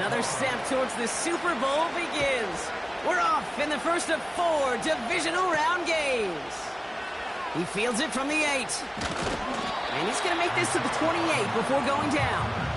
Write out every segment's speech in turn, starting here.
Another step towards the Super Bowl begins. We're off in the first of 4 divisional round games. He fields it from the 8. And he's going to make this to the 28 before going down.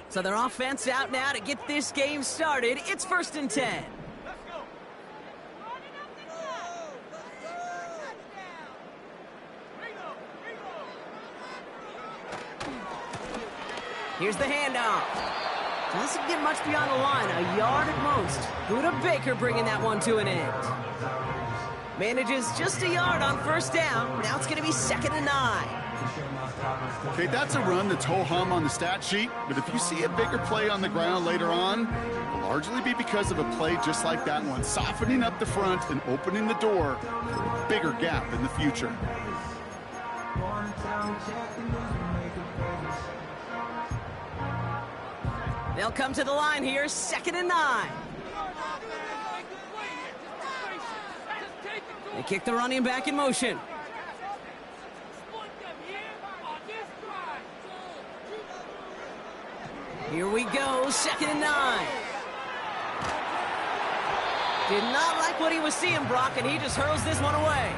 So their offense out now to get this game started. It's 1st and 10. Here's the handoff. Doesn't get much beyond the line, a yard at most. Buda Baker bringing that one to an end. Manages just a yard on 1st down. Now it's going to be 2nd and 9. Okay, that's a run that's ho-hum on the stat sheet, but if you see a bigger play on the ground later on, it'll largely be because of a play just like that one, softening up the front and opening the door for a bigger gap in the future. They'll come to the line here, 2nd and 9. They kick the running back in motion. Here we go, 2nd and 9. Did not like what he was seeing, Brock, and he just hurls this one away.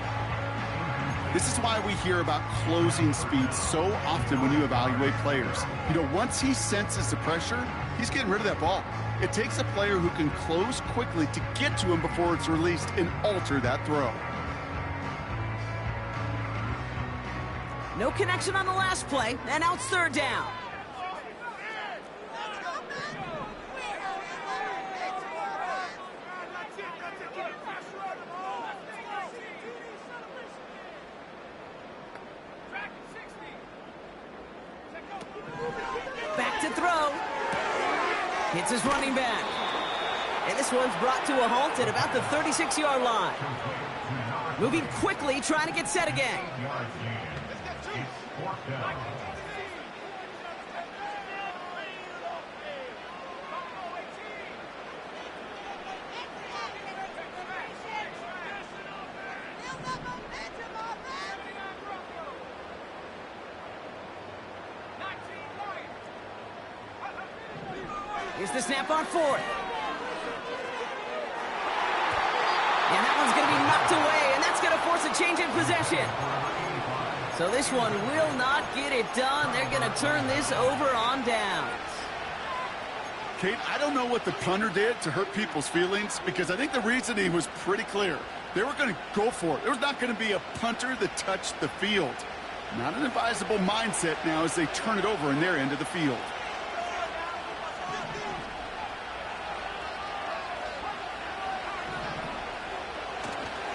This is why we hear about closing speed so often when you evaluate players. You know, once he senses the pressure, he's getting rid of that ball. It takes a player who can close quickly to get to him before it's released and alter that throw. No connection on the last play, and now it's 3rd down. Back to throw. Hits his running back. And this one's brought to a halt at about the 36-yard line. Moving quickly, trying to get set again. Here's the snap on 4th. And that one's going to be knocked away, and that's going to force a change in possession. So this one will not get it done. They're going to turn this over on downs. Kate, I don't know what the punter did to hurt people's feelings, because I think the reasoning was pretty clear. They were going to go for it. There was not going to be a punter that touched the field. Not an advisable mindset now as they turn it over in their end of the field.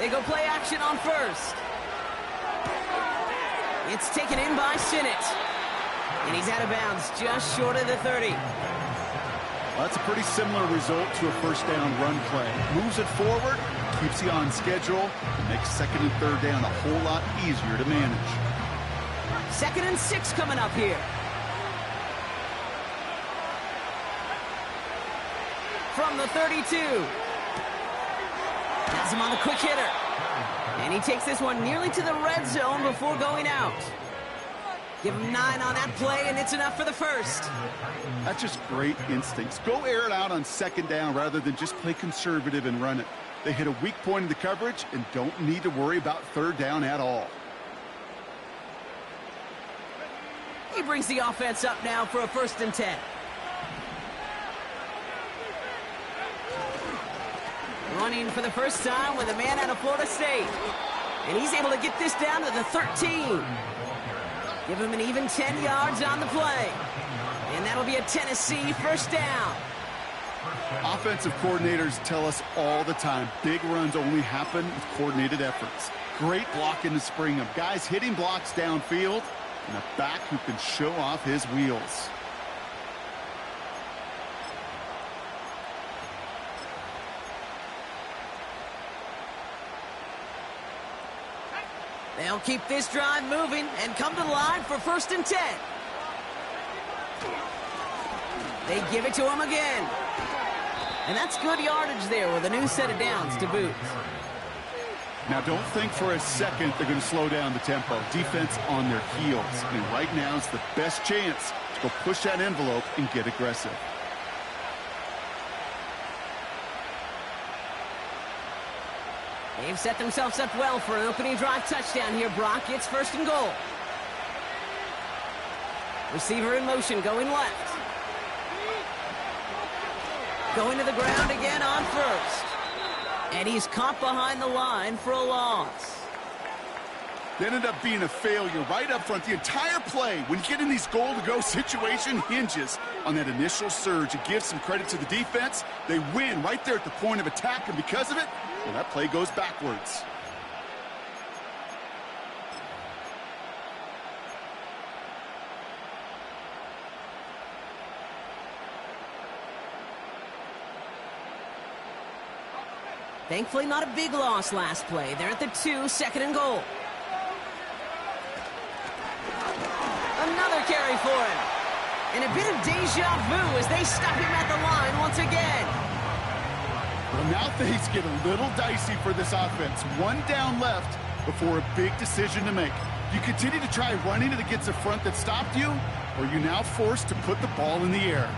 They go play action on 1st. It's taken in by Sinnott. And he's out of bounds just short of the 30. Well, that's a pretty similar result to a 1st down run play. Moves it forward, keeps you on schedule, and makes 2nd and 3rd down a whole lot easier to manage. 2nd and 6 coming up here. From the 32. Has him on the quick hitter. And he takes this one nearly to the red zone before going out. Give him 9 on that play, and it's enough for the first. That's just great instincts. Go air it out on second down rather than just play conservative and run it. They hit a weak point in the coverage and don't need to worry about third down at all. He brings the offense up now for a 1st and 10. Running for the first time with a man out of Florida State. And he's able to get this down to the 13. Give him an even 10 yards on the play. And that'll be a Tennessee 1st down. Offensive coordinators tell us all the time, big runs only happen with coordinated efforts. Great blocking to spring them. Guys hitting blocks downfield, and a back who can show off his wheels. They'll keep this drive moving and come to the line for 1st and 10. They give it to him again. And that's good yardage there with a new set of downs to boot. Now, don't think for a second they're going to slow down the tempo. Defense on their heels. And right now is the best chance to go push that envelope and get aggressive. They've set themselves up well for an opening drive touchdown here, Brock. It's 1st and goal. Receiver in motion, going left. Going to the ground again on 1st. And he's caught behind the line for a loss. They ended up being a failure right up front. The entire play, when you get in these goal-to-go situation, hinges on that initial surge. It gives some credit to the defense. They win right there at the point of attack, and because of it, well, that play goes backwards. Thankfully, not a big loss last play. They're at the 2, 2nd and goal. Another carry for him. And a bit of deja vu as they stop him at the line once again. Well, now things get a little dicey for this offense. 1 down left before a big decision to make. You continue to try running it against a front that stopped you, or you now forced to put the ball in the air.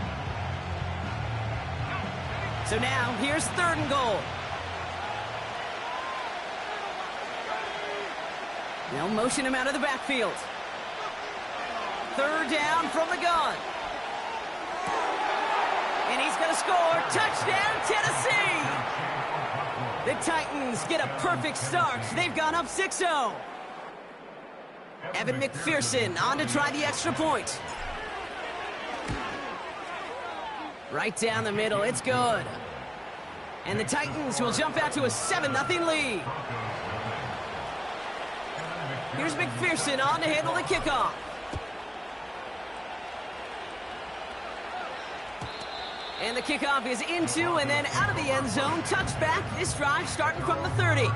So now, here's 3rd and goal. They'll motion him out of the backfield. 3rd down from the gun. And he's going to score. Touchdown, Tennessee! The Titans get a perfect start. They've gone up 6-0. Evan McPherson on to try the extra point. Right down the middle. It's good. And the Titans will jump out to a 7-0 lead. Here's McPherson on to handle the kickoff. And the kickoff is into and then out of the end zone. Touchback. This drive starting from the 30.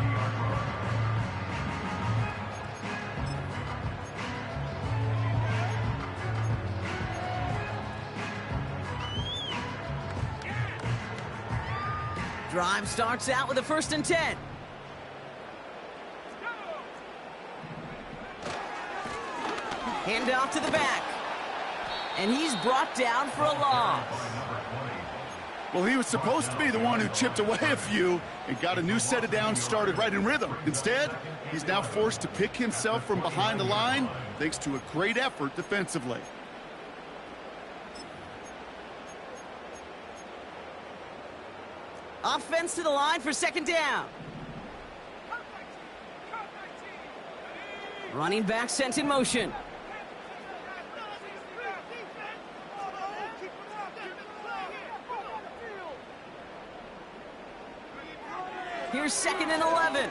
Drive starts out with a 1st and 10. Hand off to the back. And he's brought down for a loss. Well, he was supposed to be the one who chipped away a few and got a new set of downs started right in rhythm. Instead, he's now forced to pick himself from behind the line thanks to a great effort defensively. Offense to the line for 2nd down. Running back sent in motion. Here's 2nd and 11. Into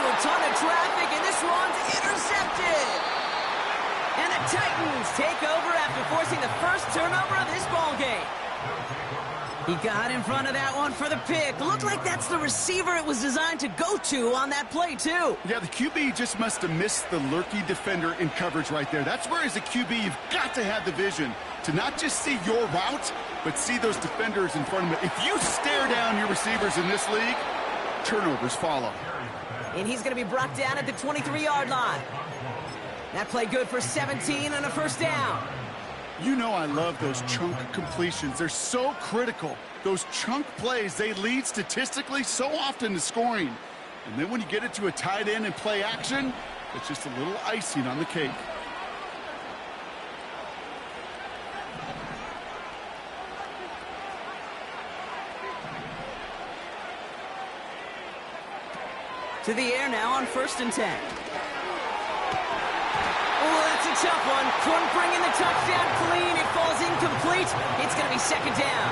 a ton of traffic, and this one's intercepted. And the Titans take over after forcing the first turnover of this ballgame. He got in front of that one for the pick. Looked like that's the receiver it was designed to go to on that play, too. Yeah, the QB just must have missed the lurky defender in coverage right there. That's where, as a QB, you've got to have the vision to not just see your route, but see those defenders in front of you. If you stare down your receivers in this league, turnovers follow. And he's going to be brought down at the 23-yard line. That play good for 17 and a first down. You know I love those chunk completions. They're so critical. Those chunk plays, they lead statistically so often to scoring. And then when you get it to a tight end and play action, it's just a little icing on the cake. To the air now on 1st and 10. Oh, that's a tough one. Couldn't bring in the touchdown clean. It falls incomplete. It's going to be 2nd down.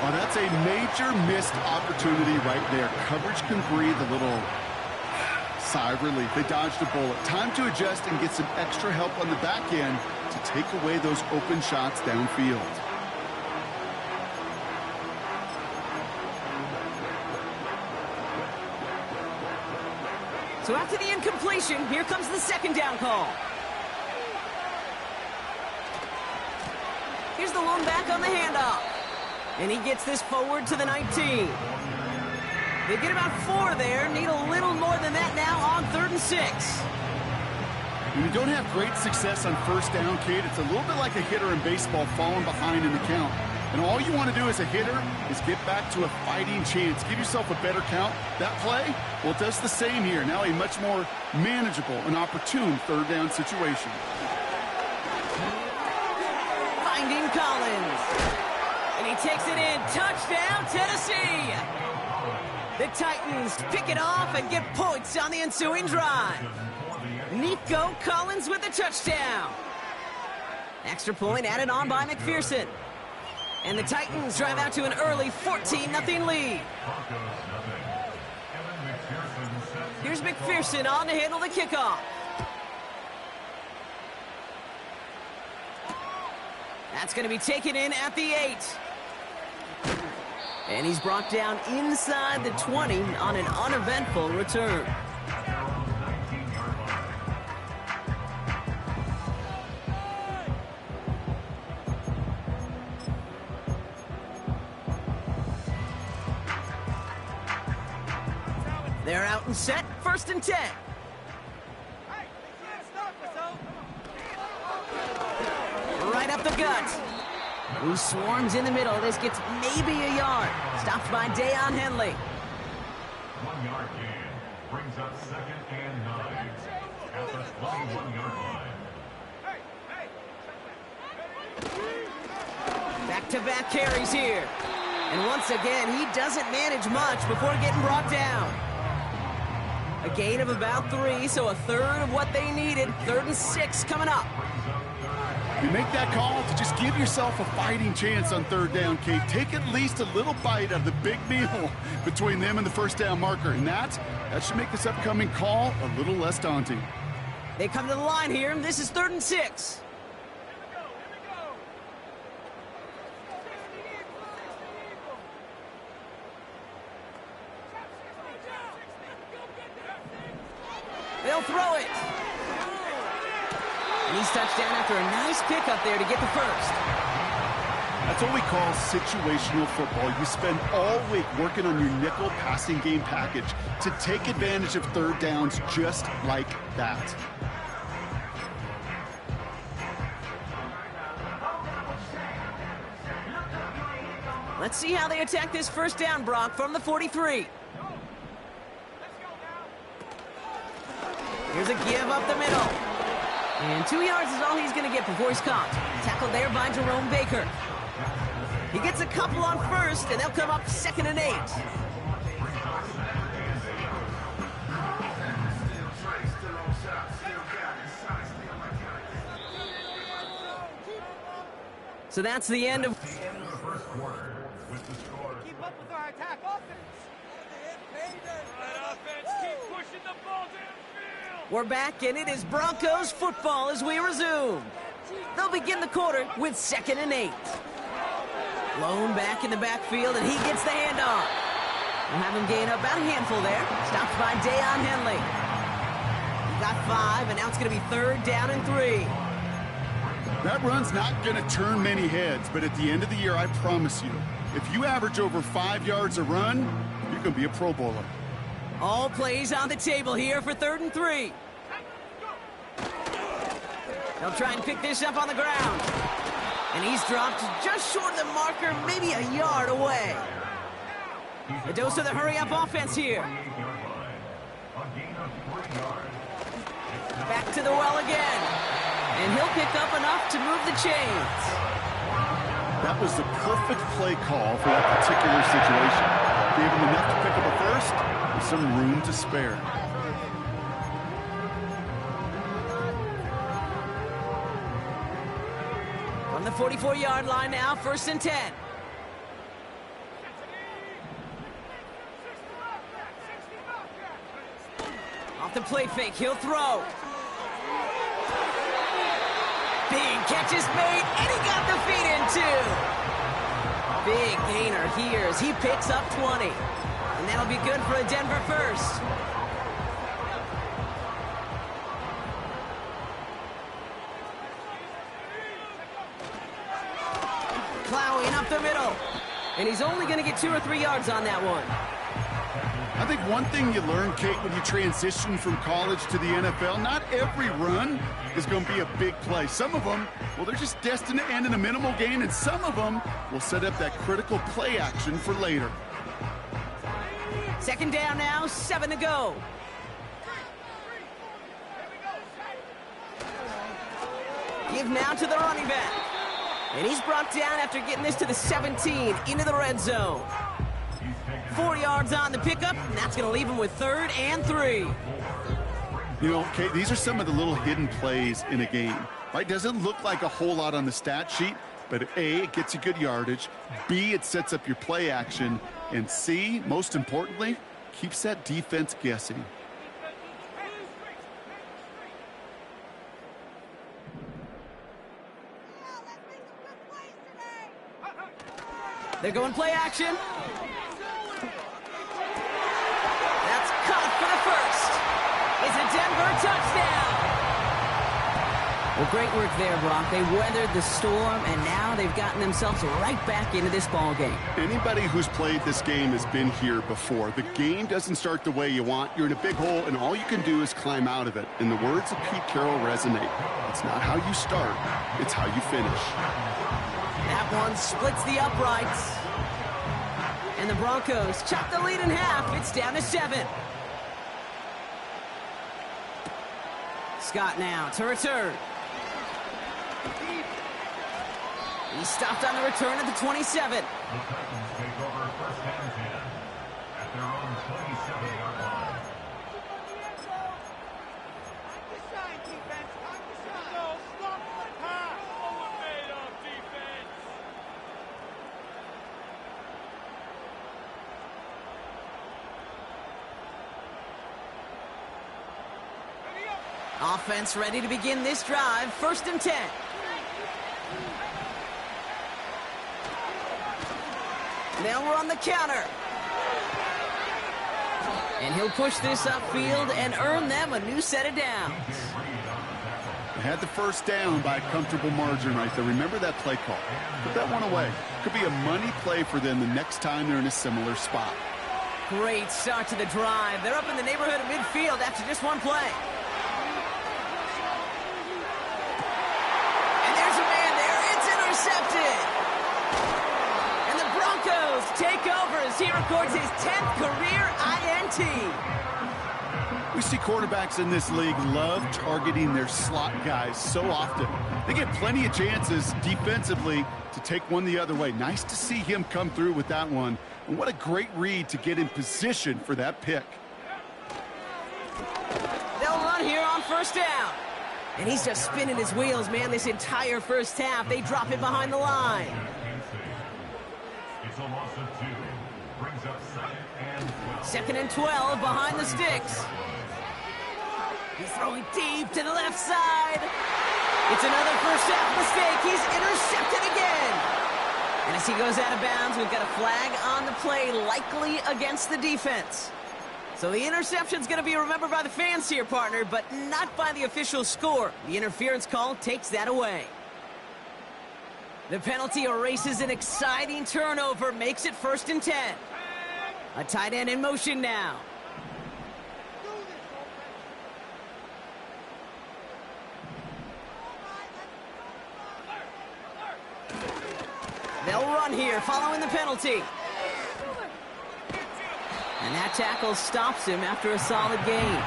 Well, that's a major missed opportunity right there. Coverage can breathe a little sigh of relief. They dodged a bullet. Time to adjust and get some extra help on the back end to take away those open shots downfield. So after the incompletion, here comes the 2nd down call. Here's the lone back on the handoff. And he gets this forward to the 19. They get about 4 there. Need a little more than that now on 3rd and 6. When you don't have great success on 1st down, Kate, it's a little bit like a hitter in baseball falling behind in the count. And all you want to do as a hitter is get back to a fighting chance. Give yourself a better count. That play, well, it does the same here. Now a much more manageable and opportune 3rd down situation. Finding Collins. And he takes it in. Touchdown, Tennessee. The Titans pick it off and get points on the ensuing drive. Nico Collins with the touchdown. Extra point added on by McPherson. And the Titans drive out to an early 14-0 lead. Here's McPherson on to handle the kickoff. That's going to be taken in at the 8. And he's brought down inside the 20 on an uneventful return. They're out and set, 1st and 10. Right up the gut. Who swarms in the middle. This gets maybe a yard. Stopped by Deion Henley. 1 yard gain brings up 2nd and 9 at the 21-yard line. Back-to-back carries here. And once again, he doesn't manage much before getting brought down. A gain of about 3, so a third of what they needed. 3rd and 6 coming up. You make that call to just give yourself a fighting chance on 3rd down, Kate. Take at least a little bite of the big meal between them and the 1st down marker. And that should make this upcoming call a little less daunting. They come to the line here, and this is 3rd and 6. They'll throw it. And he's touchdown after a nice pickup there to get the 1st. That's what we call situational football. You spend all week working on your nickel passing game package to take advantage of 3rd downs just like that. Let's see how they attack this 1st down, Brock, from the 43. Here's a give up the middle. And 2 yards is all he's going to get before he's caught. Tackled there by Jerome Baker. He gets a couple on 1st, and they'll come up 2nd and 8. So that's the end of The first quarter with the score. Keep up with our attack offense. Offense, keep pushing the ball downfield. We're back, and it is Broncos football as we resume. They'll begin the quarter with 2nd and 8. Lone back in the backfield, and he gets the handoff. We'll have him gain about a handful there. Stopped by Deion Henley. He got 5, and now it's going to be 3rd down and 3. That run's not going to turn many heads, but at the end of the year, I promise you, if you average over 5 yards a run, you're going to be a Pro Bowler. All plays on the table here for 3rd and 3. They'll try and pick this up on the ground. And he's dropped just short of the marker, maybe a yard away. A dose of the hurry-up offense here. Back to the well again. And he'll pick up enough to move the chains. That was the perfect play call for that particular situation. Gave him enough to pick up a first with some room to spare. On the 44-yard line now, 1st and 10. Off the play fake, he'll throw. Big catch is made, and he got the feet in too. Big gainer here as he picks up 20. And that'll be good for a Denver first. Plowing up the middle. And he's only going to get 2 or 3 yards on that one. I think one thing you learn, Kate, when you transition from college to the NFL, not every run is going to be a big play. Some of them, well, they're just destined to end in a minimal gain, and some of them will set up that critical play action for later. 2nd down now, 7 to go. Give now to the running back. And he's brought down after getting this to the 17, into the red zone. 4 yards on the pickup, and that's going to leave him with 3rd and 3. You know, Kate, these are some of the little hidden plays in a game. Right? Doesn't look like a whole lot on the stat sheet, but A, it gets you good yardage. B, it sets up your play action. And C, most importantly, keeps that defense guessing. They're going play action. That's caught for the first. It's a Denver touchdown. Well, great work there, Brock. They weathered the storm, and now they've gotten themselves right back into this ball game. Anybody who's played this game has been here before. The game doesn't start the way you want. You're in a big hole, and all you can do is climb out of it. And the words of Pete Carroll resonate. It's not how you start, it's how you finish. That one splits the uprights. And the Broncos chop the lead in half. It's down to 7. Scott now to return. He's stopped on the return at the 27. The Titans take over 1st and 10 at their own 27-yard line. Offense ready to begin this drive. 1st and 10. They'll run the counter. And he'll push this upfield and earn them a new set of downs. They had the 1st down by a comfortable margin right there. Remember that play call. Put that one away. Could be a money play for them the next time they're in a similar spot. Great start to the drive. They're up in the neighborhood of midfield after just one play. And there's a man there. It's intercepted. And the Broncos take over as he records his 10th career INT. We see quarterbacks in this league love targeting their slot guys so often. They get plenty of chances defensively to take one the other way. Nice to see him come through with that one. And what a great read to get in position for that pick. They'll run here on 1st down. And he's just spinning his wheels, man, this entire 1st half. They drop it behind the line. It's a loss of 2. Brings up 2nd and 12 behind the sticks. He's throwing deep to the left side. It's another 1st half mistake. He's intercepted again. And as he goes out of bounds, we've got a flag on the play, likely against the defense. So the interception's going to be remembered by the fans here, partner, but not by the official score. The interference call takes that away. The penalty erases an exciting turnover, makes it 1st and 10. A tight end in motion now. They'll run here following the penalty. And that tackle stops him after a solid gain.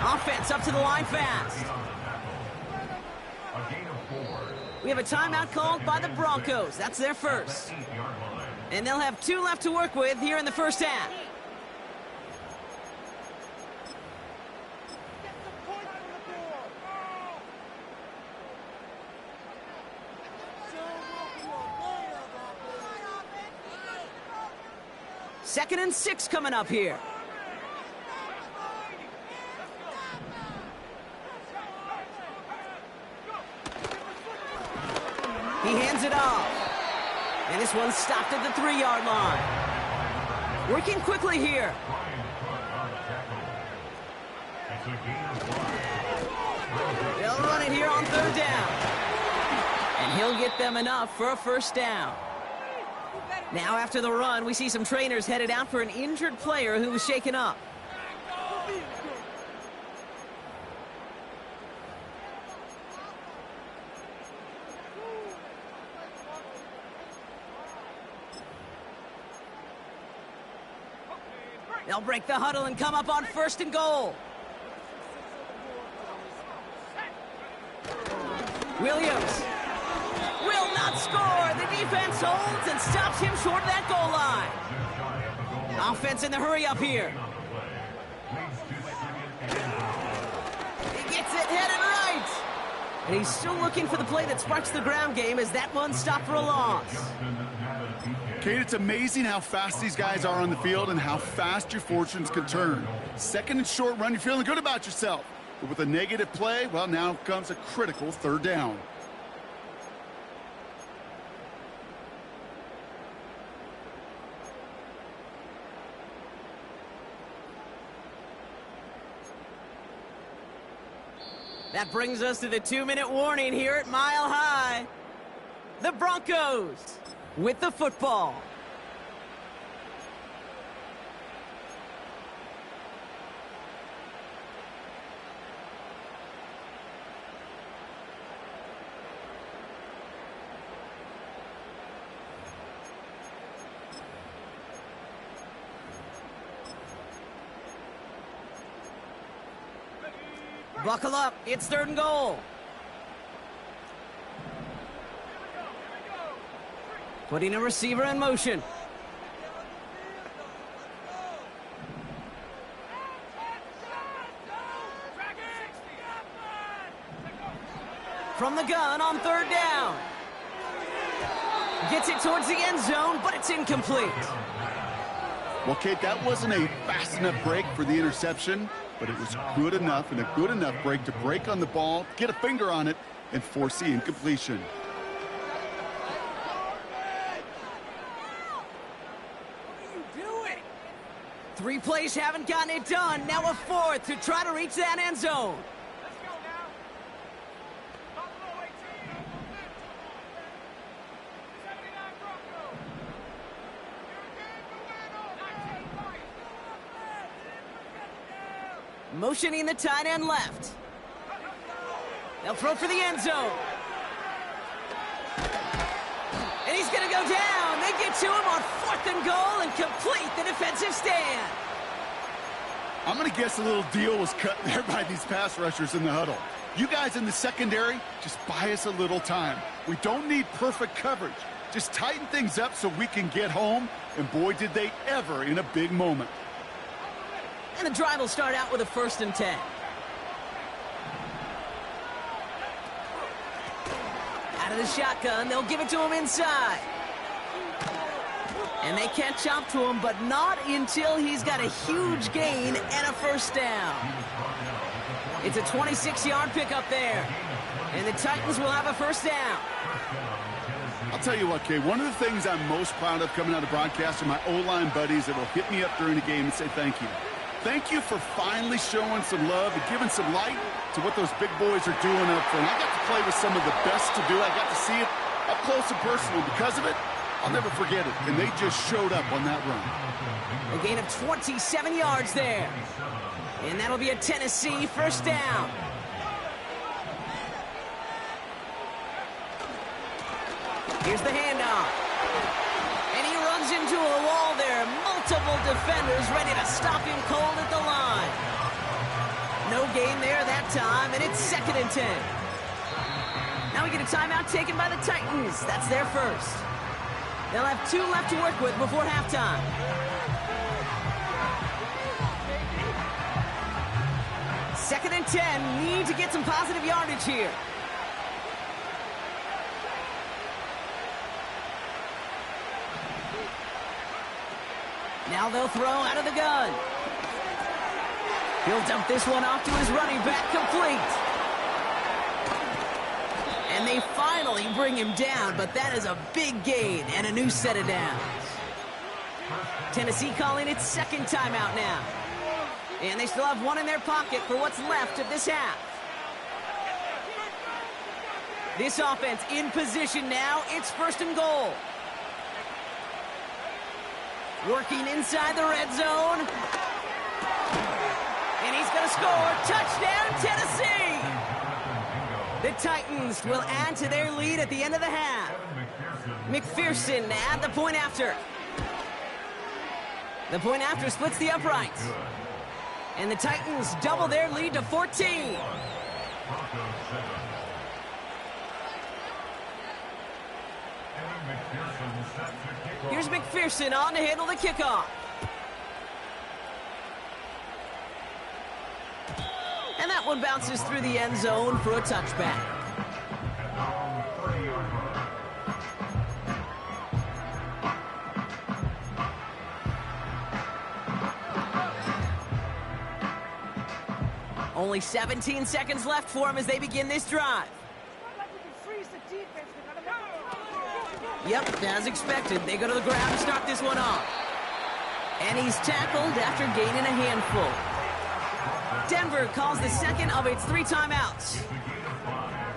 Offense up to the line fast. We have a timeout called by the Broncos. That's their first. And they'll have 2 left to work with here in the first half. Second and 6 coming up here. He hands it off. And this one's stopped at the 3-yard line. Working quickly here. They'll run it here on 3rd down. And he'll get them enough for a first down. Now after the run, we see some trainers headed out for an injured player who was shaken up. They'll break the huddle and come up on 1st and goal. Williams will not score. The defense holds and stops him short of that goal line. Offense in the hurry up here. He gets it headed right. And he's still looking for the play that sparks the ground game as that one stopped for a loss. Kate, it's amazing how fast these guys are on the field and how fast your fortunes can turn. Second and short run, you're feeling good about yourself. But with a negative play, well, now comes a critical 3rd down. That brings us to the 2-minute warning here at Mile High. The Broncos with the football. Buckle up, it's 3rd and goal. Putting a receiver in motion. From the gun on 3rd down. Gets it towards the end zone, but it's incomplete. Well, Kate, that wasn't a fast enough break for the interception, but it was good enough and a good enough break to break on the ball, get a finger on it, and force the incompletion. What are you doing? 3 plays haven't gotten it done. Now a 4th to try to reach that end zone. Let's go now. Buffalo 18. 79 Broncos. Motioning the tight end left. They'll throw for the end zone. And he's going to go down. They get to him on 4th and goal and complete the defensive stand. I'm going to guess a little deal was cut there by these pass rushers in the huddle. You guys in the secondary, just buy us a little time. We don't need perfect coverage. Just tighten things up so we can get home. And boy, did they ever in a big moment. And the drive will start out with a 1st and 10. Out of the shotgun, they'll give it to him inside. And they catch up to him, but not until he's got a huge gain and a 1st down. It's a 26-yard pickup there. And the Titans will have a 1st down. I'll tell you what, Kay, one of the things I'm most proud of coming out of broadcast are my O-line buddies that will hit me up during the game and say thank you. Thank you for finally showing some love and giving some light to what those big boys are doing up front. I got to play with some of the best to do. I got to see it up close and personal. Because of it, I'll never forget it. And they just showed up on that run. A gain of 27 yards there. And that'll be a Tennessee 1st down. Here's the handoff. And he runs into a wall there. Multiple defenders ready to stop him cold at the line. No gain there that time, and it's 2nd and 10. Now we get a timeout taken by the Titans. That's their first. They'll have 2 left to work with before halftime. Second and 10. Need to get some positive yardage here. Now they'll throw out of the gun. He'll dump this one off to his running back, complete. And they finally bring him down, but that is a big gain and a new set of downs. Tennessee calling its 2nd timeout now. And they still have 1 in their pocket for what's left of this half. This offense in position now. It's 1st and goal. Working inside the red zone. And he's going to score. Touchdown, Tennessee! The Titans will add to their lead at the end of the half. McPherson at the point after. The point after splits the uprights. And the Titans double their lead to 14. Here's McPherson on to handle the kickoff. And that one bounces through the end zone for a touchback. Only 17 seconds left for him as they begin this drive. Yep, as expected, they go to the ground to start this one off. And he's tackled after gaining a handful. Denver calls the 2nd of its 3 timeouts.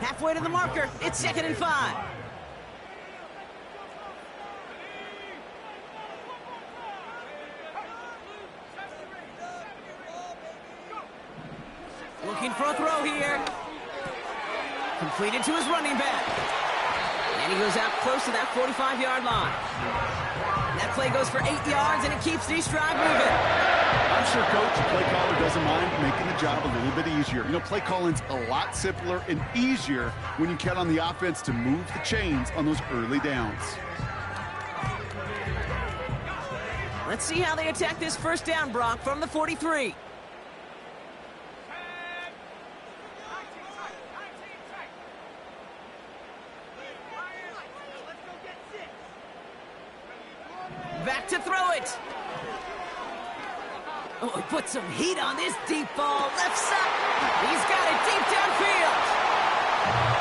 Halfway to the marker, it's 2nd and 5. Looking for a throw here. Completed to his running back. And he goes out close to that 45-yard line. That play goes for 8 yards, and it keeps this drive moving. I'm sure Coach, the play caller, doesn't mind making the job a little bit easier. You know, play calling's a lot simpler and easier when you count on the offense to move the chains on those early downs. Let's see how they attack this 1st down, Brock, from the 43. Back to throw it. Oh, he put some heat on this deep ball. Left side. He's got it deep downfield.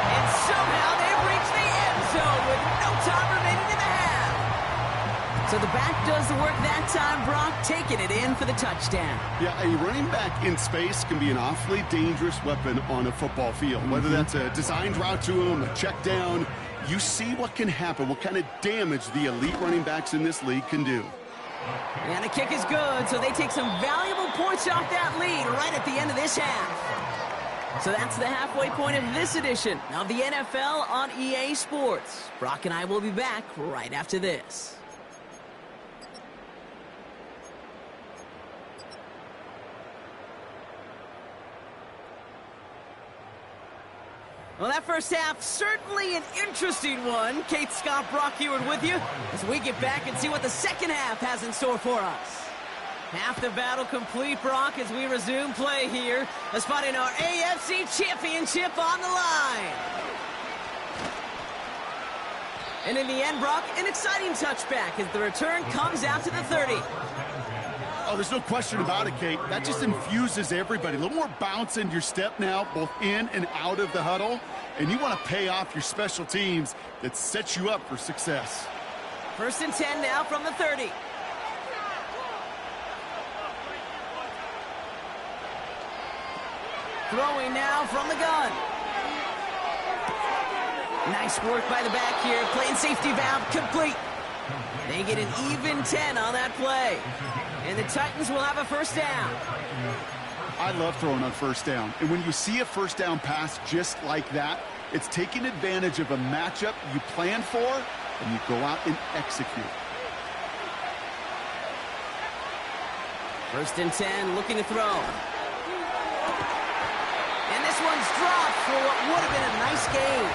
And somehow they've reached the end zone with no time remaining in the half. So the back does the work that time, Brock, taking it in for the touchdown. Yeah, a running back in space can be an awfully dangerous weapon on a football field. Whether that's a designed route to him, a check down, you see what can happen, what kind of damage the elite running backs in this league can do. And the kick is good, so they take some valuable points off that lead right at the end of this half. So that's the halfway point of this edition of the NFL on EA Sports. Brock and I will be back right after this. Well, that first half, certainly an interesting one. Kate, Scott, Brock Heward with you as we get back and see what the second half has in store for us. Half the battle complete, Brock, as we resume play here. A spot in our AFC Championship on the line. And in the end, Brock, an exciting touchback as the return comes out to the 30. Oh, there's no question about it, Kate. That just infuses everybody. A little more bounce in your step now, both in and out of the huddle. And you want to pay off your special teams that sets you up for success. 1st and 10 now from the 30. Throwing now from the gun. Nice work by the back here. Playing safety valve complete. They get an even 10 on that play. And the Titans will have a 1st down. I love throwing on 1st down. And when you see a 1st down pass just like that, It's taking advantage of a matchup you plan for, and you go out and execute. 1st and 10, looking to throw. And this one's dropped for what would have been a nice gain.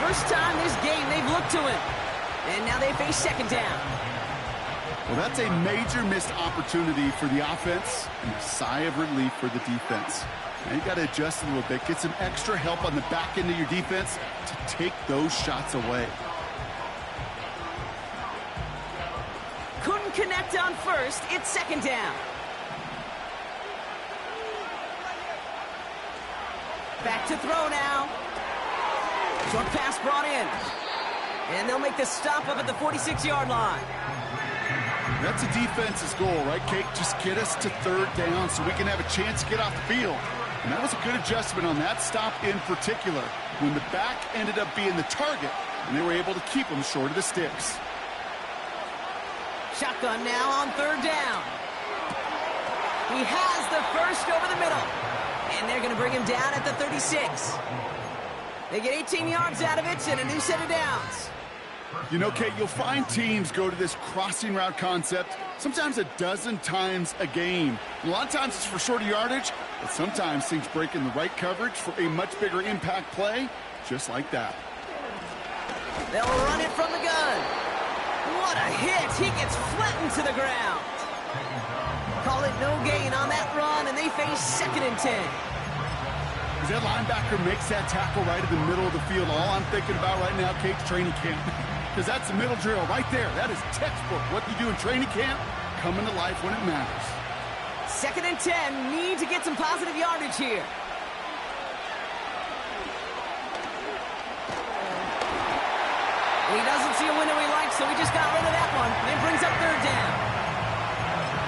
First time this game they've looked to him. And now they face 2nd down. Well, that's a major missed opportunity for the offense and a sigh of relief for the defense. Now you got to adjust a little bit, get some extra help on the back end of your defense to take those shots away. Couldn't connect on 1st. It's 2nd down. Back to throw now. Short pass brought in. And they'll make the stop up at the 46-yard line. That's a defense's goal, right, Kate? Just get us to 3rd down so we can have a chance to get off the field. And that was a good adjustment on that stop in particular, when the back ended up being the target, and they were able to keep them short of the sticks. Shotgun now on 3rd down. He has the 1st over the middle. And they're going to bring him down at the 36. They get 18 yards out of it and a new set of downs. You know, Kate, you'll find teams go to this crossing route concept sometimes a dozen times a game. A lot of times it's for shorter yardage, but sometimes things break in the right coverage for a much bigger impact play, just like that. They'll run it from the gun. What a hit. He gets flattened to the ground. Call it no gain on that run, and they face 2nd and 10. As that linebacker makes that tackle right in the middle of the field, all I'm thinking about right now, Kate's training camp. Because that's the middle drill right there. That is textbook. What you do in training camp, coming to life when it matters. 2nd and 10, need to get some positive yardage here. He doesn't see a window he likes, so he just got rid of that one. And brings up 3rd down.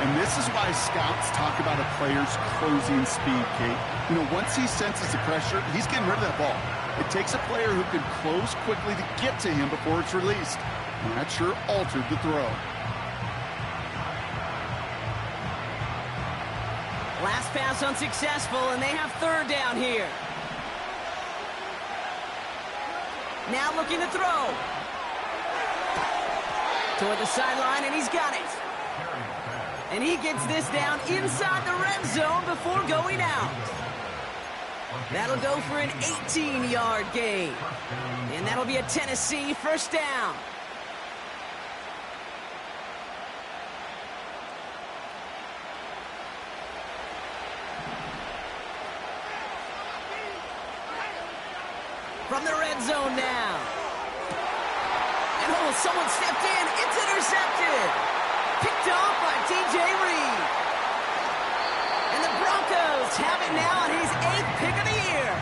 And this is why scouts talk about a player's closing speed, Kate. You know, once he senses the pressure, he's getting rid of that ball. It takes a player who can close quickly to get to him before it's released. And that sure altered the throw. Last pass unsuccessful, and they have 3rd down here. Now looking to throw. Toward the sideline, and he's got it. And he gets this down inside the red zone before going out. That'll go for an 18-yard gain. And that'll be a Tennessee 1st down. From the red zone now. And oh, someone stepped in. It's intercepted. Picked off by T.J. Reed. And the Broncos have it now on his 8th pick of the year.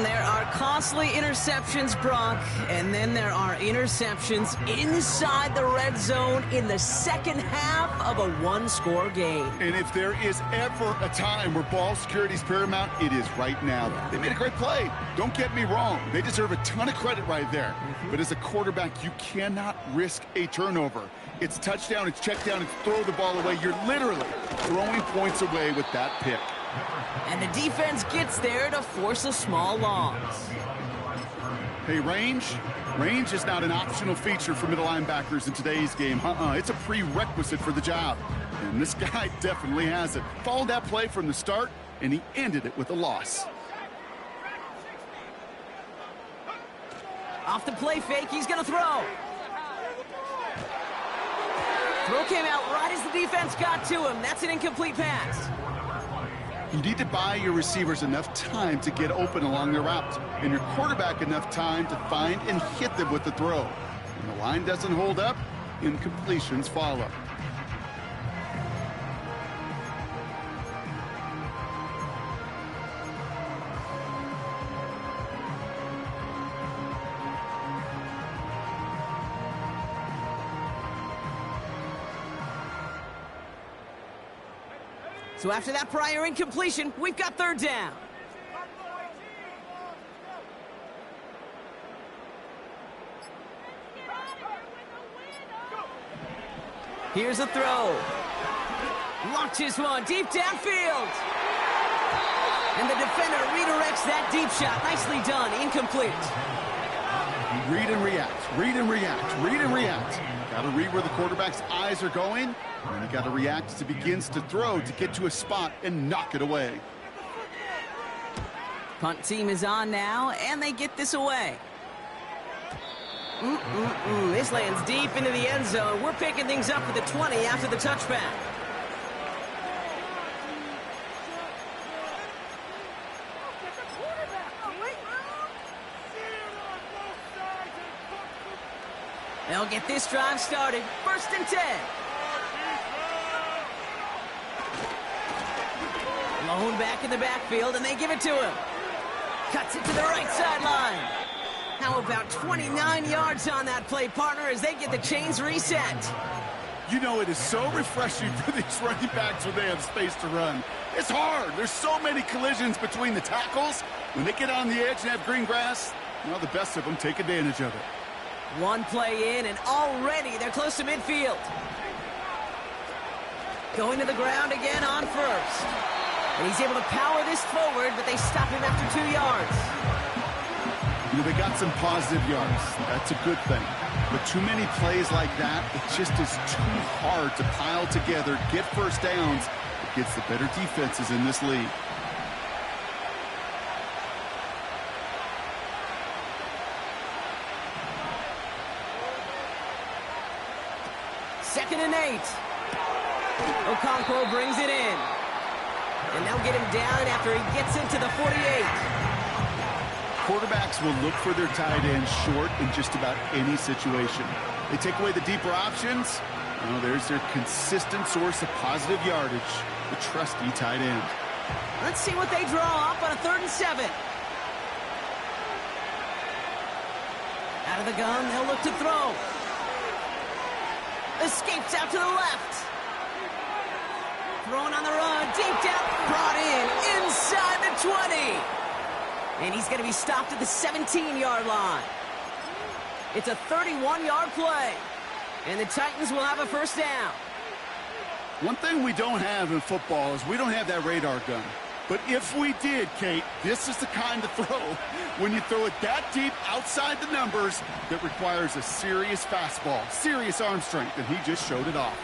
There are costly interceptions, Brock, and then there are interceptions inside the red zone in the 2nd half of a 1-score game. And if there is ever a time where ball security is paramount, it is right now. They made a great play. Don't get me wrong. They deserve a ton of credit right there. But as a quarterback, you cannot risk a turnover. It's touchdown, it's check down, it's throw the ball away. You're literally throwing points away with that pick. And the defense gets there to force a small loss. Hey, range is not an optional feature for middle linebackers in today's game. It's a prerequisite for the job. And this guy definitely has it. Followed that play from the start, and he ended it with a loss. Off the play fake, he's going to throw. Throw came out right as the defense got to him. That's an incomplete pass. You need to buy your receivers enough time to get open along their route, and your quarterback enough time to find and hit them with the throw. When the line doesn't hold up, incompletions follow. So after that prior incompletion, we've got 3rd down. Here's a throw. Launches one deep downfield. And the defender redirects that deep shot. Nicely done. Incomplete. Read and react, read and react, read and react. Got to read where the quarterback's eyes are going, and you got to react as he begins to throw to get to a spot and knock it away. Punt team is on now, and they get this away. This lands deep into the end zone. We're picking things up at the 20 after the touchback. They'll get this drive started. 1st and 10. Lone back in the backfield, and they give it to him. Cuts it to the right sideline. How about 29 yards on that play, partner, as they get the chains reset? You know, it is so refreshing for these running backs when they have space to run. It's hard. There's so many collisions between the tackles. When they get on the edge and have green grass, well, the best of them take advantage of it. One play in, and already they're close to midfield. Going to the ground again on 1st. And he's able to power this forward, but they stop him after 2 yards. You know, they got some positive yards. That's a good thing. But too many plays like that, it just is too hard to pile together, get first downs against the better defenses in this league. Second and 8. Okonkwo brings it in. And they'll get him down after he gets into the 48. Quarterbacks will look for their tight end short in just about any situation. They take away the deeper options. Well, there's their consistent source of positive yardage, the trusty tight end. Let's see what they draw up on a 3rd and 7. Out of the gun, they'll look to throw. Escapes out to the left. Thrown on the run, deep down, brought in, inside the 20. And he's going to be stopped at the 17-yard line. It's a 31-yard play. And the Titans will have a 1st down. One thing we don't have in football is we don't have that radar gun. But if we did, Kate, this is the kind of throw, when you throw it that deep outside the numbers, that requires a serious fastball, serious arm strength, and he just showed it off.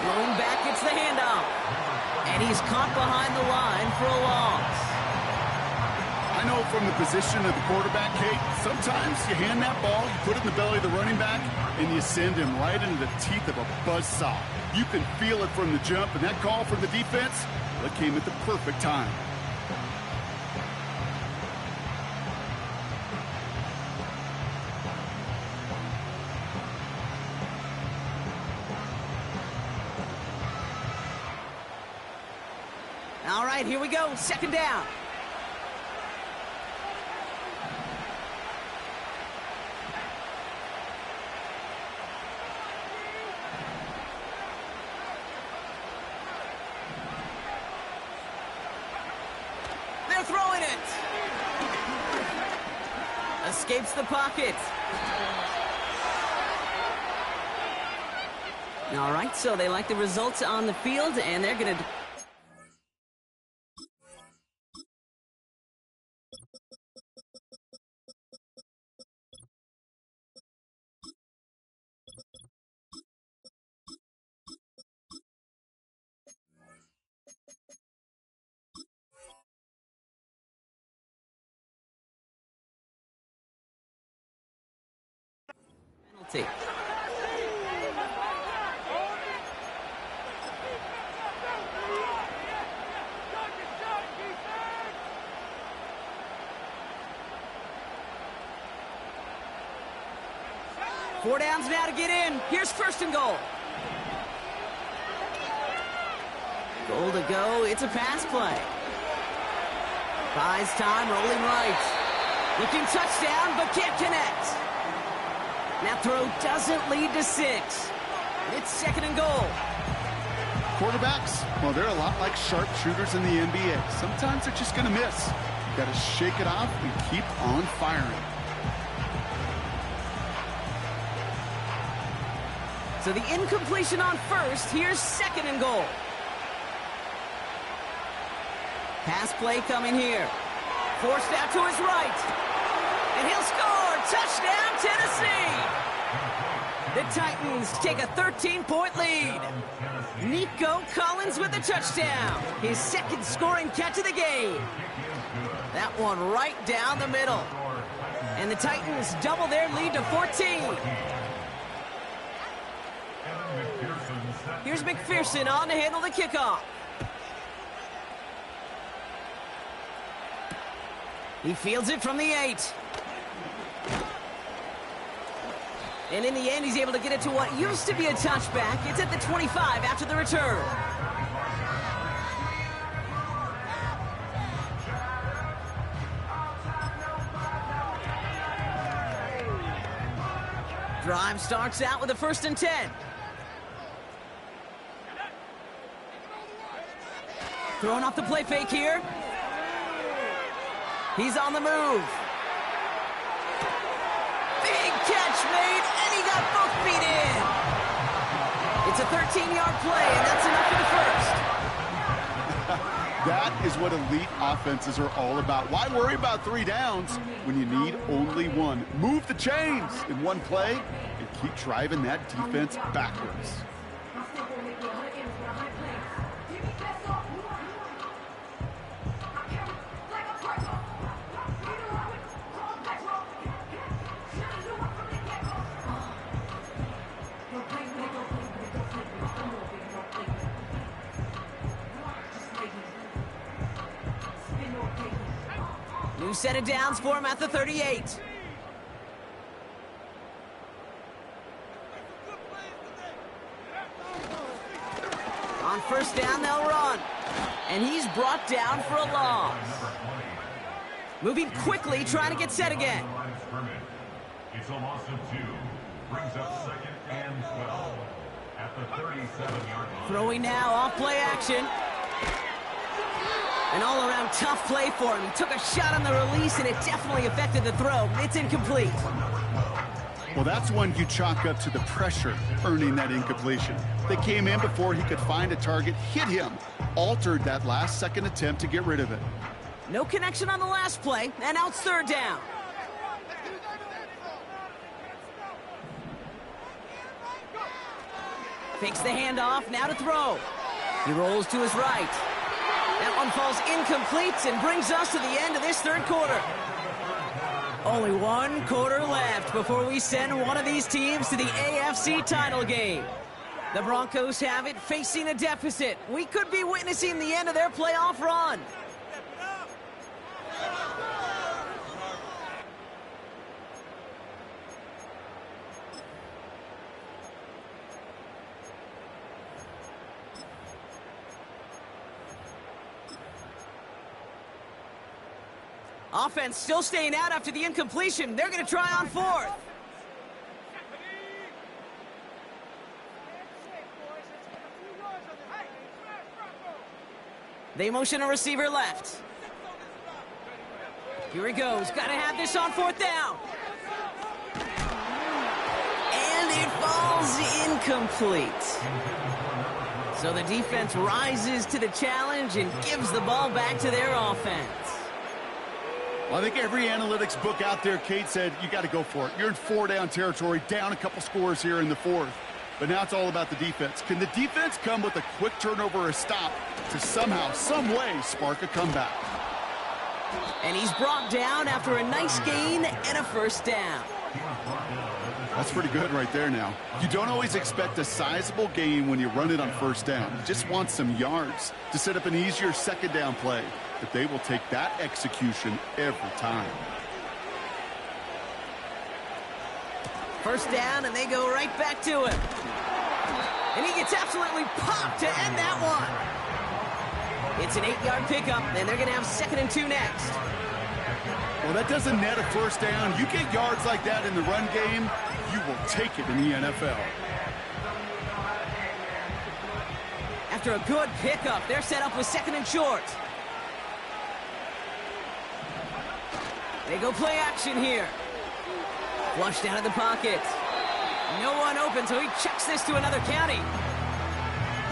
Lone back gets the handoff. And he's caught behind the line for a loss. I know from the position of the quarterback, Kate, sometimes you hand that ball, you put it in the belly of the running back, and you send him right into the teeth of a buzzsaw. You can feel it from the jump, and that call from the defense, well, it came at the perfect time. All right, here we go. 2nd down. They're throwing it. Escapes the pocket. All right, so they like the results on the field, and they're going to... penalty. Four downs now to get in. Here's 1st and goal. Goal to go. It's a pass play. Buys time, rolling right. Looking touchdown, but can't connect. That throw doesn't lead to 6. It's 2nd and goal. Quarterbacks, well, they're a lot like sharpshooters in the NBA. Sometimes they're just going to miss. You got to shake it off and keep on firing. So the incompletion on first. Here's second and goal. Pass play coming here. Forced out to his right. And he'll score. Touchdown, Tennessee. The Titans take a 13-point lead. Nico Collins with the touchdown. His second scoring catch of the game. That one right down the middle. And the Titans double their lead to 14. Here's McPherson on to handle the kickoff. He fields it from the 8. And in the end, he's able to get it to what used to be a touchback. It's at the 25 after the return. Drive starts out with a 1st and 10. Throwing off the play fake here. He's on the move. Big catch made, and he got both feet in. It's a 13-yard play, and that's enough for the first. That is what elite offenses are all about. Why worry about 3 downs when you need only 1? Move the chains in one play and keep driving that defense backwards. New set of downs for him at the 38. On 1st down, they'll run. And he's brought down for a loss. Moving quickly, trying to get set again. It's a loss of 2. Brings up 2nd and 12 at the 37-yard line. Throwing now, off play action. An all-around tough play for him. He took a shot on the release, and it definitely affected the throw. It's incomplete. Well, that's one you chalk up to the pressure earning that incompletion. They came in before he could find a target, hit him, altered that last-second attempt to get rid of it. No connection on the last play, and now it's 3rd down. Fakes the handoff, now to throw. He rolls to his right. That one falls incomplete and brings us to the end of this 3rd quarter. Only 1 quarter left before we send one of these teams to the AFC title game. The Broncos have it, facing a deficit. We could be witnessing the end of their playoff run. Offense still staying out after the incompletion. They're going to try on 4th. They motion a receiver left. Here he goes. Got to have this on 4th down. And it falls incomplete. So the defense rises to the challenge and gives the ball back to their offense. Well, I think every analytics book out there, Kate, said you got to go for it. You're in 4-down territory, down a couple scores here in the 4th. But now it's all about the defense. Can the defense come with a quick turnover or a stop to somehow, some way, spark a comeback? And he's brought down after a nice gain and a 1st down. That's pretty good right there now. You don't always expect a sizable gain when you run it on 1st down. You just want some yards to set up an easier 2nd down play. But they will take that execution every time. 1st down, and they go right back to him. And he gets absolutely popped to end that one. It's an 8-yard pickup, and they're going to have 2nd and 2 next. Well, that doesn't net a 1st down. You get yards like that in the run game, you will take it in the NFL. After a good pickup, they're set up with 2nd and short. They go play action here. Flushed out of the pocket. No one open, so he checks this to another county.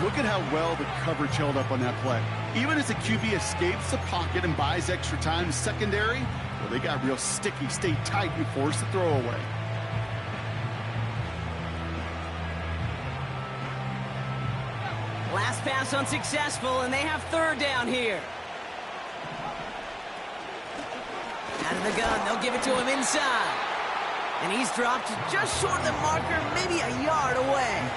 Look at how well the coverage held up on that play. Even as the QB escapes the pocket and buys extra time in secondary, well, they got real sticky, stayed tight, and forced the throwaway. Last pass unsuccessful, and they have third down here. Out of the gun, they'll give it to him inside. And he's dropped just short of the marker, maybe a yard away.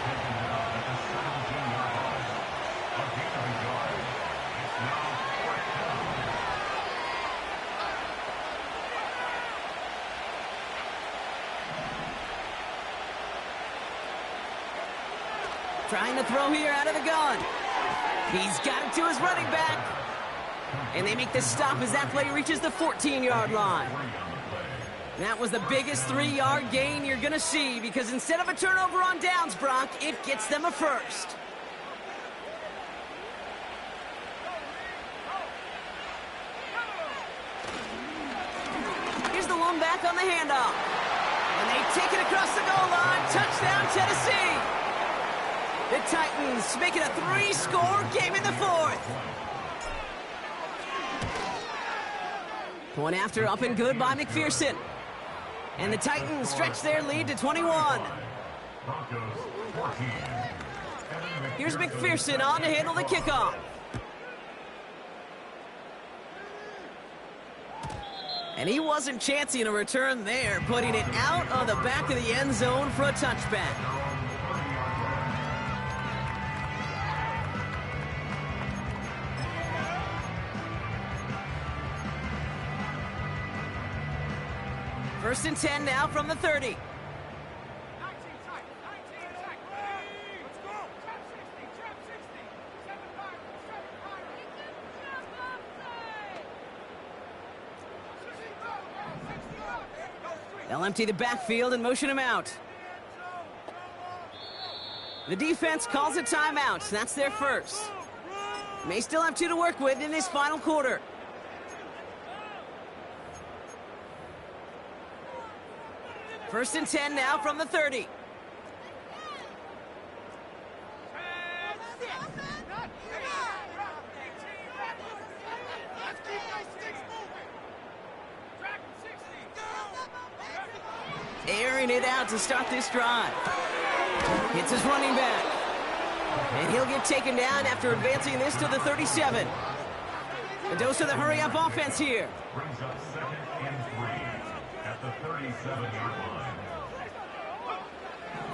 Trying to throw here out of the gun. He's got it to his running back. And they make the stop as that play reaches the 14-yard line. That was the biggest 3-yard gain you're going to see because instead of a turnover on downs, Brock, it gets them a first. Here's the lone back on the handoff. And they take it across the goal line. Touchdown, Tennessee. The Titans make it a 3-score game in the fourth. Point after up and good by McPherson. And the Titans stretch their lead to 21. Here's McPherson on to handle the kickoff. And he wasn't chancing a return there, putting it out of the back of the end zone for a touchback. First and 10 now from the 30. 19 tight, 19 tight. Let's go. Trap 60, trap 60. 7 fire, 7 fire. They'll empty the backfield and motion him out. The defense calls a timeout. That's their first. May still have 2 to work with in this final quarter. First and 10 now from the 30. Airing it out to start this drive. Hits his running back. And he'll get taken down after advancing this to the 37. A dose of the hurry-up offense here. Brings up 2nd and 3 at the 37-yard line.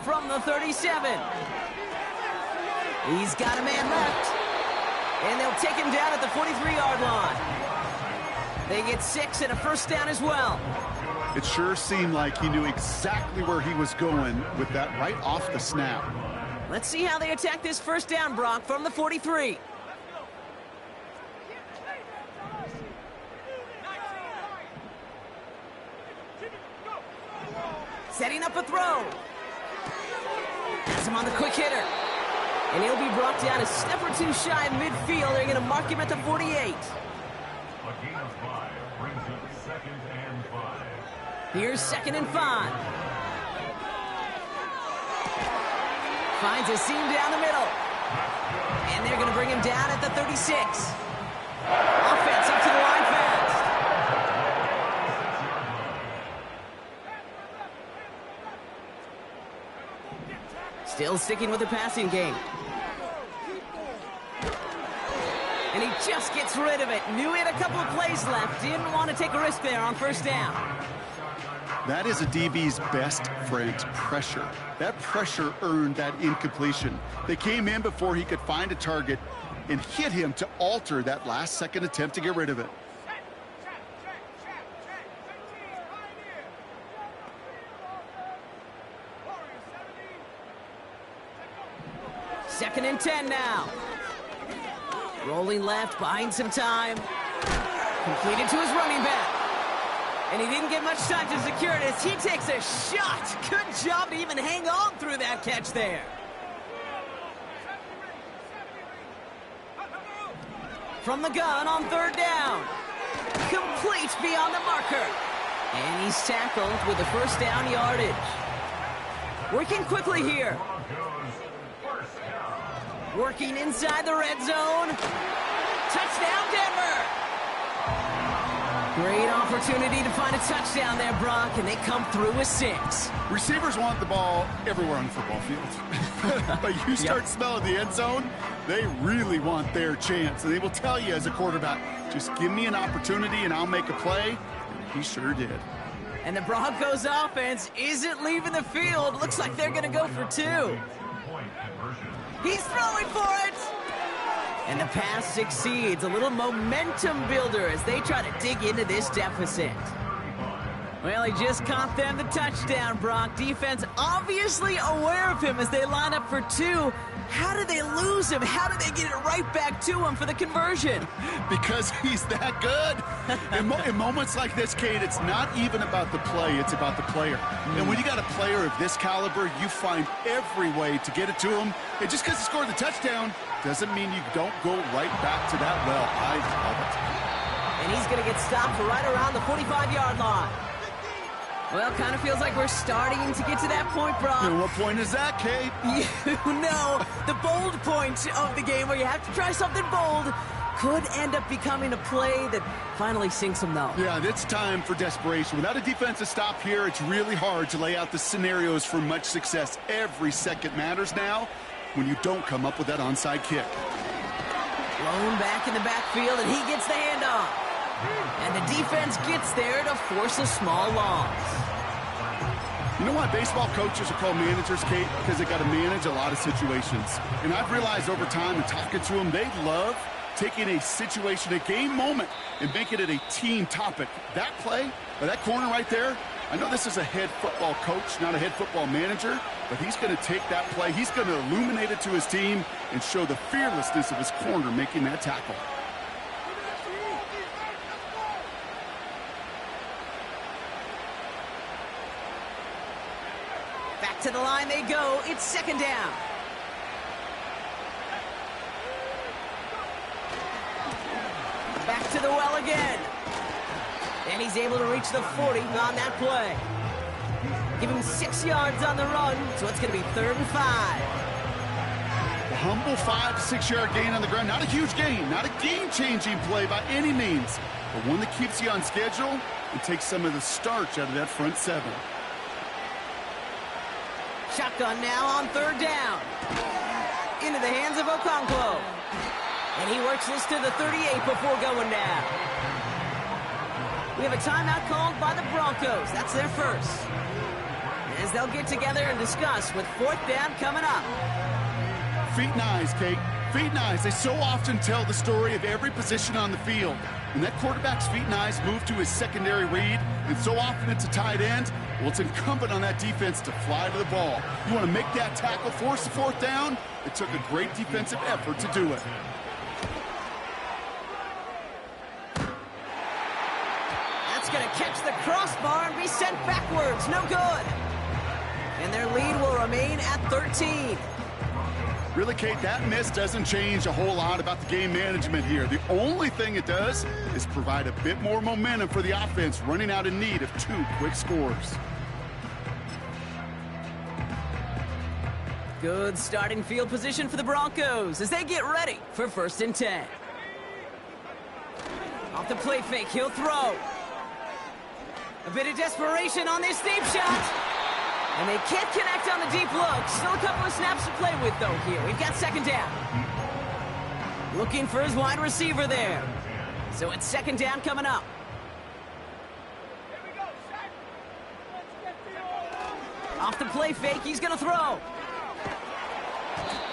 From the 37. He's got a man left. And they'll take him down at the 43-yard line. They get 6 and a first down as well. It sure seemed like he knew exactly where he was going with that right off the snap. Let's see how they attack this first down, Brock, from the 43. Setting up a throw. Has him on the quick hitter. And he'll be brought down a step or 2 shy of midfield. They're going to mark him at the 48. A gain of 5 brings up 2nd and 5. Here's 2nd and 5. Finds a seam down the middle. And they're going to bring him down at the 36. Offense up to the line fast. Still sticking with the passing game. And he just gets rid of it. Knew he had a couple of plays left. Didn't want to take a risk there on first down. That is a DB's best friend, pressure. That pressure earned that incompletion. They came in before he could find a target and hit him to alter that last-second attempt to get rid of it. Second and 10 now. Rolling left, buying some time. Completed to his running back. And he didn't get much time to secure it as he takes a shot. Good job to even hang on through that catch there. From the gun on third down. Complete beyond the marker. And he's tackled with the first down yardage. Working quickly here. Broncos first down. Working inside the red zone. Touchdown, Denver! Great opportunity to find a touchdown there, Brock, and they come through with 6. Receivers want the ball everywhere on the football field. But you start smelling the end zone, they really want their chance. And they will tell you as a quarterback, just give me an opportunity and I'll make a play. And he sure did. And the Broncos offense isn't leaving the field. Looks like they're going to go for 2. Point conversion. He's throwing for it! And the pass succeeds. A little momentum builder as they try to dig into this deficit. Well, he just caught them the touchdown, Brock. Defense obviously aware of him as they line up for 2. How did they lose him? How did they get it right back to him for the conversion? Because he's that good. In moments like this, Kate, it's not even about the play, it's about the player. And when you got a player of this caliber, you find every way to get it to him. And just because he scored the touchdown doesn't mean you don't go right back to that well. I love it. And he's going to get stopped right around the 45-yard line. Well, kind of feels like we're starting to get to that point, Brock. And what point is that, Kate? You know, the bold point of the game where you have to try something bold could end up becoming a play that finally sinks them, though. Yeah, it's time for desperation. Without a defensive stop here, it's really hard to lay out the scenarios for much success. Every second matters now when you don't come up with that onside kick. Blown back in the backfield, and he gets the handoff. And the defense gets there to force a small loss. You know why baseball coaches are called managers, Kate? Because they got to manage a lot of situations. And I've realized over time and talking to them, they love taking a situation, a game moment, and making it a team topic. That play, or that corner right there, I know this is a head football coach, not a head football manager, but he's going to take that play, he's going to illuminate it to his team and show the fearlessness of his corner making that tackle. Back to the line they go. It's second down. Back to the well again. And he's able to reach the 40 on that play. Give him 6 yards on the run, so it's going to be 3rd and 5. A humble 5 to 6 yard gain on the ground. Not a huge gain, not a game-changing play by any means, but one that keeps you on schedule and takes some of the starch out of that front 7. Shotgun now on 3rd down. Into the hands of Okonkwo. And he works this to the 38 before going down. We have a timeout called by the Broncos. That's their first. As they'll get together and discuss with 4th down coming up. Feet and eyes, Kate. Feet and eyes. They so often tell the story of every position on the field. When that quarterback's feet and eyes move to his secondary read, and so often it's a tight end, well, it's incumbent on that defense to fly to the ball. You want to make that tackle, force the 4th down? It took a great defensive effort to do it. That's going to catch the crossbar and be sent backwards. No good. And their lead will remain at 13. Really, Kate, that miss doesn't change a whole lot about the game management here. The only thing it does is provide a bit more momentum for the offense running out in need of 2 quick scores. Good starting field position for the Broncos as they get ready for 1st and 10. Off the play fake, he'll throw. A bit of desperation on this deep shot. And they can't connect on the deep look. Still a couple of snaps to play with, though, here. We've got 2nd down. Looking for his wide receiver there. So it's 2nd down coming up. Off the play fake, he's going to throw.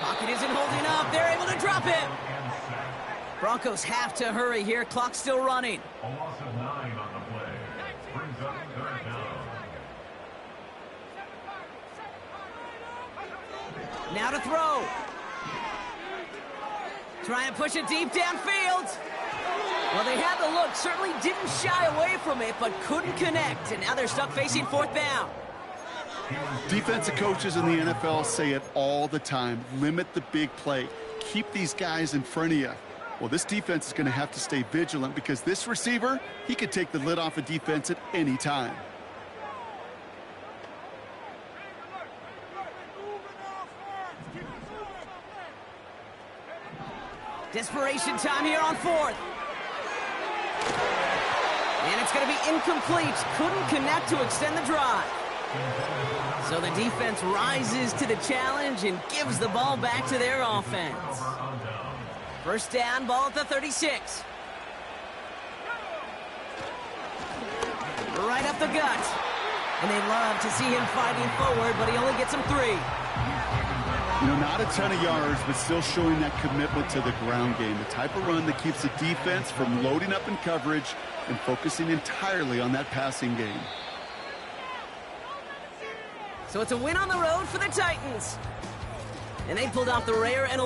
Pocket isn't holding up. They're able to drop him. Broncos have to hurry here. Clock's still running. A loss of 9 on the play. Brings up 3rd down. Now to throw. Trying to push it deep downfield. Well, they had the look. Certainly didn't shy away from it, but couldn't connect. And now they're stuck facing 4th down. Defensive coaches in the NFL say it all the time. Limit the big play. Keep these guys in front of you. Well, this defense is going to have to stay vigilant because this receiver, he could take the lid off a defense at any time. Desperation time here on fourth. And it's going to be incomplete. Couldn't connect to extend the drive. So the defense rises to the challenge and gives the ball back to their offense. First down, ball at the 36. Right up the gut. And they love to see him fighting forward, but he only gets him 3. You know, not a ton of yards, but still showing that commitment to the ground game. The type of run that keeps the defense from loading up in coverage and focusing entirely on that passing game. So it's a win on the road for the Titans. And they pulled off the rare and